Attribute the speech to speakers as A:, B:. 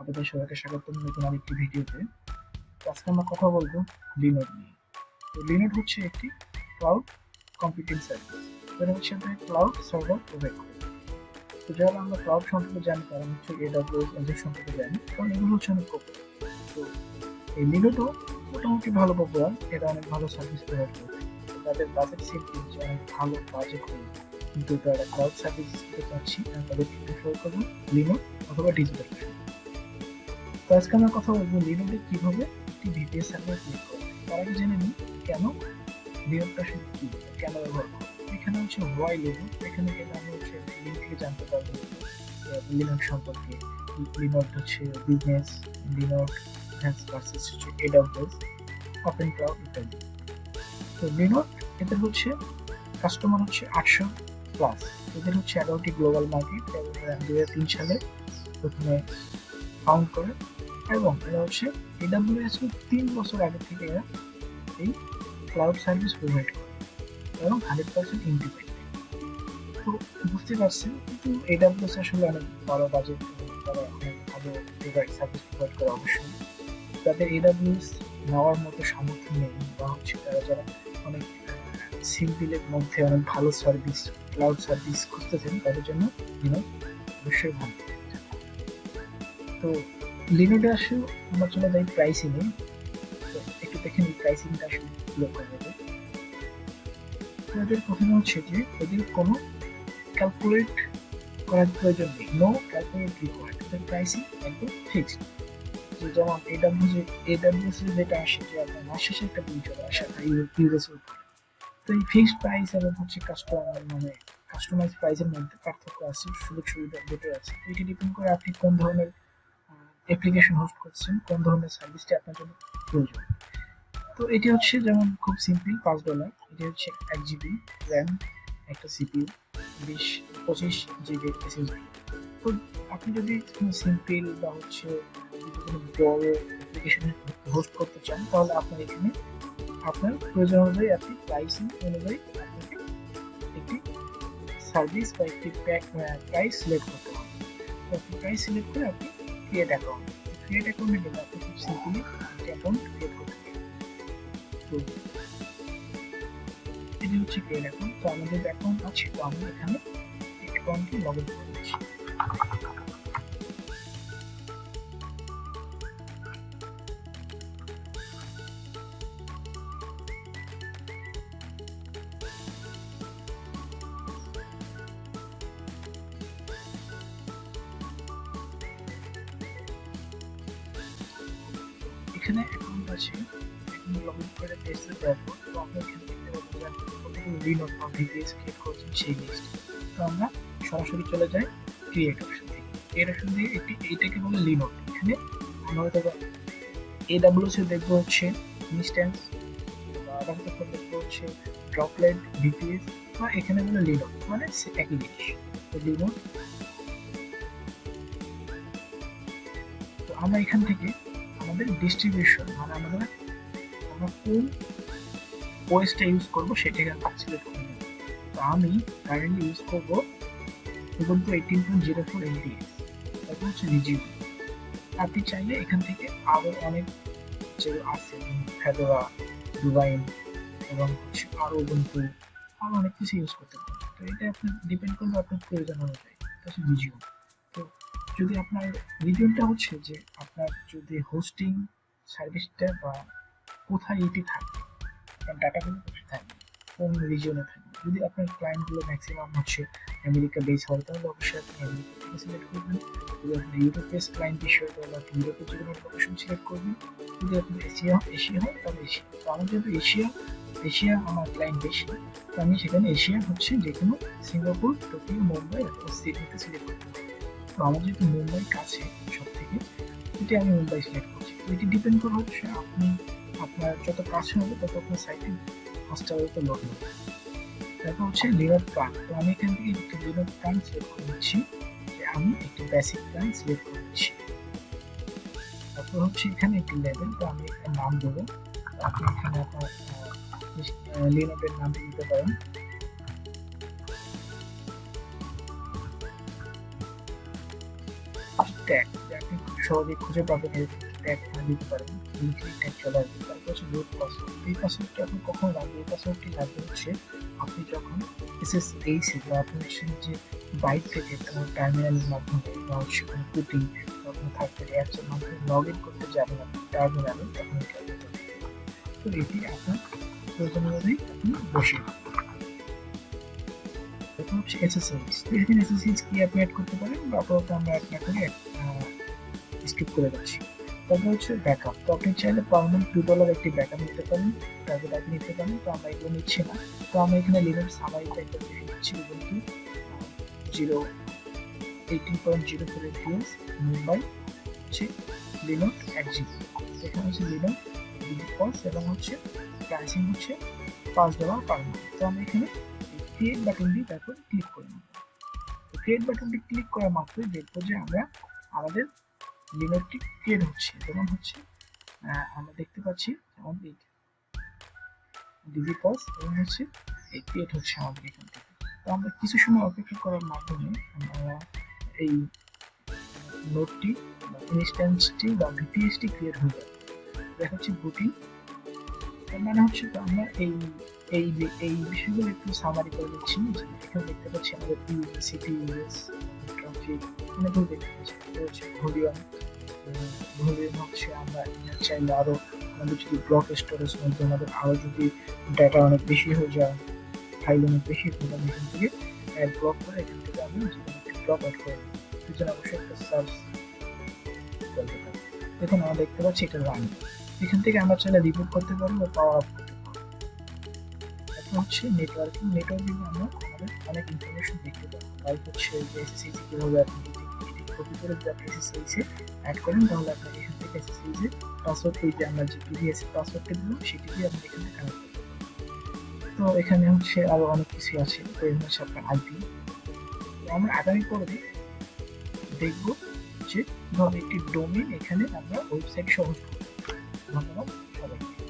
A: আপনাদের সবাইকে স্বাগতম নতুন আরেকটি ভিডিওতে। আজকে আমরা কথা বলবো লিনোড নিয়ে। তো লিনোড হচ্ছে একটি ক্লাউড কম্পিউটিং সার্ভিস। এটা হচ্ছে আমরা ক্লাউড সার্ভার প্রোভাইড করি। তো যারা আমরা ক্লাউড সম্পর্কে জানি তারা হচ্ছে AWS এদের সম্পর্কে জানি, কারণ এগুলো হচ্ছে অনেক পপুলার। তো এই লিনোডও মোটামুটি ভালো পপুলার, এটা অনেক ভালো সার্ভিস প্রোভাইড করে। তাদের বাজেট সিম্পল, যে অনেক ভালো বাজেট হয়ে, কিন্তু তারা ক্লাউড সার্ভিস দিতে চাচ্ছি, তাদেরকে প্রিফার করবো লিনোড অথবা ডিজিটাল। তো আজকে আমরা কথা বলবো লিনোডে কিভাবে একটি ভিপিএস সার্ভার ক্রিয়েট করা যায়। তার আগে জেনে নিই কেন লিনোডটা আসলে কি, কেন ব্যবহার করবো। এখানে হচ্ছে হোয়াই লিনোড, এখানে গেলে আমরা হচ্ছে লিঙ্ক থেকে জানতে পারবো লিনোড সম্পর্কে। লিনোড হচ্ছে বিজনেস, লিনোড ভার্সেস হচ্ছে AWS, ওপেন ক্লাউড ইত্যাদি। তো লিনোড এদের হচ্ছে কাস্টমার হচ্ছে 800 প্লাস। এদের হচ্ছে 11টি গ্লোবাল মার্কেট এবং 2003 সালে প্রথমে ফাউন্ড করে, এবং এরা হচ্ছে AWS 3 বছর আগে থেকে এরা এই ক্লাউড সার্ভিস প্রোভাইড করে এবং 100% ইন্ডিপেন্ডেন্ট। তো বুঝতে পারছেন, কিন্তু AWS আসলে অনেক বড় বাজেট, তারা অনেক ভালো সার্ভিস প্রোভাইড করে। অবশ্যই তাদের AWS নেওয়ার মতো সামর্থ্য নেই, বা হচ্ছে তারা যারা অনেক সিম্পলের মধ্যে অনেক ভালো সার্ভিস, ক্লাউড সার্ভিস খুঁজতেছেন, তাদের জন্য অবশ্যই ভালো। তো লিনোডে আসলে আমরা চলে যাই প্রাইসিংয়ে। তো একটু দেখেন এই প্রাইসিংটা আসলে লক্ষ্য করবে। এদের প্রথমে হচ্ছে যে এদের কোনো ক্যালকুলেট করার প্রয়োজন নেই, নো ক্যালকুলেট রিকোয়ার্ড। এদের প্রাইসিং একদম ফিক্সড। যে যেমন AWS যেটা আসে যে আপনার মাস শেষে একটা বিল চলে আসে ইউএসের উপরে। তো এই ফিক্সড প্রাইস এবং হচ্ছে কাস্টমাইজ প্রাইসের মধ্যে পার্থক্য আছে, সুযোগ সুবিধা দুটো আছে। তো এটি ডিপেন্ড করে আপনি কোন ধরনের অ্যাপ্লিকেশন হোস্ট করছেন, কোন ধরনের সার্ভিসটি আপনার জন্য প্রয়োজন। তো এটি হচ্ছে যেমন খুব সিম্পল, $5। এটি হচ্ছে 1 GB র্যাম, একটা CPU, 25 GB SSD। তো আপনি যদি কোনো সিম্পল বা হচ্ছে কোনো বড় অ্যাপ্লিকেশন হোস্ট করতে চান, তাহলে আপনার এখানে আপনার প্রয়োজন অনুযায়ী আপনি প্রাইসিং অনুযায়ী আপনাকে একটি সার্ভিস বা একটি প্রাইস সিলেক্ট করতে হবে। তো আপনি প্রাইস সিলেক্ট করে আপনি ক্রিয়েট অ্যাকাউন্টে গেলে আপনি খুব সিম্পলি একটি অ্যাকাউন্ট ক্রিয়েট করতে পারেন। তো এটি হচ্ছে ক্রিয়েট অ্যাকাউন্ট। তো আমাদের অ্যাকাউন্ট আছে, তো আমরা এখানে অ্যাকাউন্টটি লগ ইন করে দিচ্ছি। এখানে অ্যাকাউন্ট আছে, এখানে লগ ইন করে পেজে যাব। তো আমরা এখানে দেখতে পাবো যে আপনি কতগুলো লিনোড বা ভিপিএস ক্রিয়েট করছেন সেই লিস্ট। তো আমরা সরাসরি চলে যাই ক্রিয়েট অপশন থেকে। ক্রিয়েট অপশন থেকে এইটাকে বলে লিনোড। এখানে আমরা হয়তো AWS এ দেখবো হচ্ছে ইনস্ট্যান্স, বা আবার দেখবো হচ্ছে ড্রপলেট ভিপিএস, বা এখানে বলে লিনোড, মানে একই জিনিস। তো লিনোড, তো আমরা এখান থেকে আমাদের ডিস্ট্রিবিউশন, মানে আমরা কোন ওএসটা ইউজ করবো সেটাকে সিলেক্ট করে নেব। তো আমি কারেন্টলি ইউজ করবো Ubuntu 18.04 LTS। তারপর হচ্ছে রিজিউম। আপনি চাইলে এখান থেকে আরো অনেক যে আছে, ফেডোরা, ডিভাইন, এবং হচ্ছে আরো Ubuntu, আরো অনেক কিছু ইউজ করতে পারেন। তো এটা আপনার ডিপেন্ড করবে আপনার প্রয়োজন অনুযায়ী। এটা হচ্ছে রিজিউম। তো যদি আপনার রিজিউমটা হচ্ছে যে আপনার যদি হোস্টিং সার্ভিসটা বা কোথায় এটি থাকবে, ডাটাগুলো কোথায় থাকবে, কোন রিজিয়নে থাকবে। যদি আপনার ক্লায়েন্টগুলো ম্যাক্সিমাম হচ্ছে আমেরিকা বেস হয়, তাহলে অবশ্যই আপনি আমেরিকা থেকে সিলেক্ট করবেন। যদি আপনি ইউরোপ বেস ক্লায়েন্ট বিষয়, তাহলে আপনি ইউরোপের যে কোনো লোকেশন সিলেক্ট করবেন। যদি আপনি এশিয়া হয় তাহলে এশিয়া। তো আমার যেহেতু এশিয়া আমার ক্লায়েন্ট বেশি, তো আমি সেখানে এশিয়া হচ্ছে যে কোনো সিঙ্গাপুর, টোকিও, মুম্বাই অথবা সিডনিতে সিলেক্ট করতে পারি। তো আমার যেহেতু মুম্বাই কাছে সব থেকে, এটি আমি মুম্বাই সিলেক্ট করছি। তো এটি ডিপেন্ড করে হচ্ছে আপনি আপনার যত কাছে হবে তত আপনার সাইটে ফাস্টার তো লোড হবে। তারপর হচ্ছে লিনোড প্ল্যান। তো আমি এখান থেকে একটি লিনোড প্ল্যান সিলেক্ট করে নিচ্ছি, যে আমি একটি বেসিক প্ল্যান সিলেক্ট করে নিচ্ছি। তারপর হচ্ছে এখানে একটি লেভেল, তো আমি এখানে নাম দেবো। আপনি এখানে আপনার লিনোডের নাম দিতে পারেন। ট্যাগ, আপনি সহজেই খুঁজে পাবেন, এর ট্যাগ দিতে পারেন, লিখলে ট্যাগ চলে আসবে। তারপর হচ্ছে রুট পাসওয়ার্ড। এই পাসওয়ার্ডটি আপনি কখন লাগবে? এই পাসওয়ার্ডটি লাগবে হচ্ছে আপনি যখন SSH বা আপনি হচ্ছে যে বাইরে থেকে কোনো টার্মিনালের মাধ্যমে বা হচ্ছে কোনো পুটিং বা কোনো থার্ড পার্টি অ্যাপসের মাধ্যমে লগ ইন করতে যাবেন আপনি টার্মিনালে, তখন এটা আপনার দরকার। তো এটি আপনার প্রয়োজন অনুযায়ী আপনি বসিয়ে দিন। প্রথম হচ্ছে SSH। তো এখানে SSH কি আপনি অ্যাড করতে পারেন, বা আপাতত আমরা অ্যাড না করে স্কিপ করে যাচ্ছি। তারপর হচ্ছে ব্যাকআপ। তো আপনি চাইলে পার্মানেন্ট $2 একটি ব্যাকআপ নিতে পারেন, টার্গেট আইপি নিতে পারেন। তো আমরা এগুলো নিচ্ছি না। তো আমরা এখানে লিনাক্স সামারিতে একটা দেখে নিচ্ছি, উবুন্টু 18.04 FPS, মুম্বাই হচ্ছে লিনক্স 1 GB। এখানে হচ্ছে লিনক্স ডিফল্ট এবং হচ্ছে প্রাইসিং হচ্ছে $5 পার মান্থ। তো আমরা এখানে ক্রিয়েট বাটনটি তারপর ক্লিক করে নেব। তো ক্রিয়েট বাটনটি ক্লিক করা মাত্রই দেখবো যে আমাদের লিনক্সটি ক্রিয়েট হচ্ছে। যেমন হচ্ছে আমরা দেখতে পাচ্ছি যেমন এই ডিজিপস এবং হচ্ছে এই ক্রিয়েট হচ্ছে আমাদের এখান থেকে। তো আমরা কিছু সময় অপেক্ষা করার মাধ্যমে আমরা এই নোটটি বা ইনস্ট্যান্সটি বা ভিপিএসটি ক্রিয়েট হয়ে যাবে। দেখা হচ্ছে বুটিং। তার মানে হচ্ছে তো আমরা এই এই বিষয়গুলো একটু সামারি করে দিচ্ছি। যে এখানে দেখতে পাচ্ছি আমাদের সিপিইউএস ট্রাফিক অনেকগুলো দেখতে পাচ্ছি। হচ্ছে ভলিউম হচ্ছে আমরা চাইলে আরো আমাদের যদি ব্লক স্টোরেজ মধ্যে আমাদের আরো যদি ডাটা অনেক বেশি হয়ে যায়, ফাইল অনেক বেশি হয়ে যায়, এখান থেকে ব্লক করে এখান থেকে আমি যেকোনো একটি ব্লক অ্যাড করে দিই। সেজন্য অবশ্যই একটা সার্চ করতে পারি। দেখুন আমরা দেখতে পাচ্ছি এটা রান। এখান থেকে আমরা চাইলে রিপোর্ট করতে পারি বা পাওয়ার অফ করতে পারি। এখন হচ্ছে নেটওয়ার্কিং। নেটওয়ার্কিং আমরা আমাদের অনেক ইনফরমেশন দেখতে পাবো। লাইক হচ্ছে যে SSH কিভাবে আপনি এটি কপি করে যদি আপনি SSH অ্যাড করেন, তাহলে আপনার এখান থেকে SSH এর পাসওয়ার্ড, ওই যে আমরা যে প্রিভিয়াস পাসওয়ার্ডটা দিলাম সেটি দিয়ে আপনি এখানে কানেক্ট করতে পারবেন। তো এখানে হচ্ছে আরো অনেক কিছু আছে। তো এখানে হচ্ছে আপনার আইপি। তো আমরা আগামী পর্বে দেখব যে কিভাবে একটি ডোমেইন এখানে আমরা ওয়েবসাইট সহ। ধন্যবাদ সবাইকে।